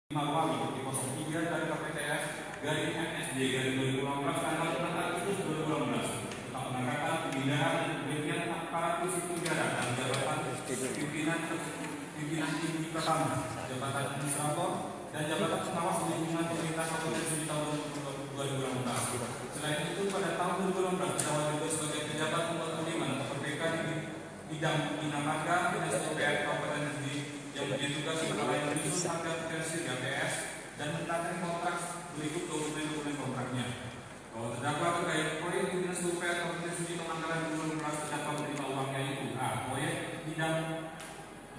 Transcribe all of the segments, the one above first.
Marwani 03 dari KPTS garing MSD garing 2018 tanggal 6 Agustus 2018 tentang penangkapan, pemindahan, dan pemberhentian aparatur sipil negara dan jabatan pimpinan tinggi pertama, jabatan administrator, dan jabatan pengawas lingkungan pemerintah Kabupaten Sudi tahun 2018. Selain itu, pada tahun 2018 didakwa juga sebagai pejabat pembuat penerimaan atau PPK di bidang Bina Marga Dinas PUPR Kabupaten Sudi yang menjadi tugas sebagai yang menyusun harga potensi GPS dan menetapkan kontrak berikut dokumen-dokumen kontraknya. Bahwa terdakwa terkait proyek Dinas PUPR Kabupaten Sudi Pemangkalan 2018 terdakwa menerima uangnya itu a. Proyek bidang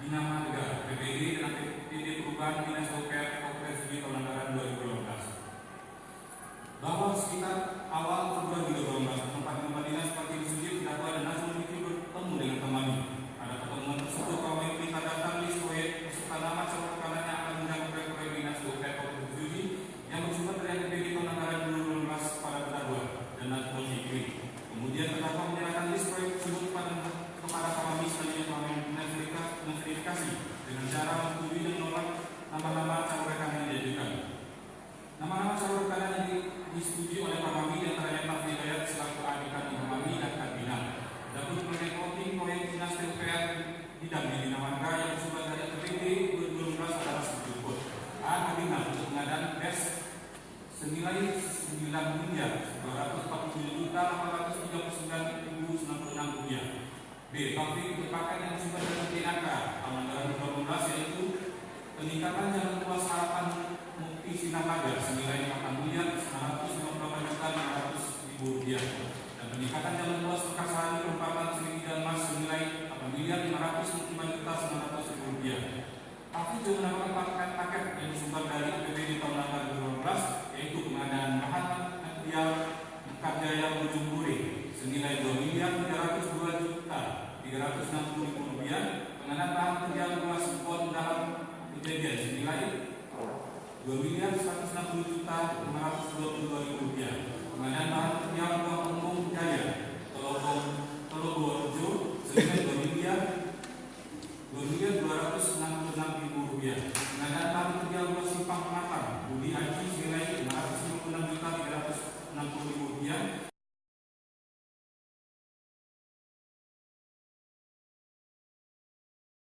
Bina Marga PPD dan aktivitas perubahan Dinas PUPR Kabupaten Sudi Pemangkalan 2018. Bahwa sekitar awal Februari 2018 tempat dinas Parti Sudi terdakwa dan Nazrul Fikri bertemu dengan temannya. Pada pertemuan tersebut kami minta datang list proyek masukkan nama calon kanannya akan menggunakan proyek Dinas PUPR Kabupaten Sudi yang bersumber dari APBD tahun anggaran 2018 pada terdakwa dan Nazrul Fikri. Kemudian terdakwa menyerahkan list proyek tersebut kepada kami selanjutnya kami memverifikasi dengan cara menyetujui dan menolak nama-nama calon rekan yang diajukan. Nama-nama calon rekan yang disetujui oleh Pak Mami antaranya Pak Hidayat selaku adekan di Mami dan Kabina. Adapun proyek voting proyek Dinas PUPR bidang Bina Marga yang bersumber dari APBD 2012 adalah sebagai berikut. A. Kabina untuk pengadaan BES senilai 9.247.839.096 rupiah. B. Taufik untuk paket yang bersumber dari TNK anggaran 2012 yaitu peningkatan jalan ruas harapan Mukti Sinamaga senilai 8.958.500.000 rupiah dan peningkatan jalan ruas Bekasari Perempatan Sri dan Mas senilai 8.555.900.000 rupiah. Tapi juga mendapatkan paket yang bersumber dari APBD tahun anggaran 2018 yaitu pengadaan bahan material Karjaya Ujung Puri senilai 2.302.360.000 rupiah, pengadaan bahan material ruas pon dalam kejadian senilai 2.160.522.000 rupiah, pengadaan bahan material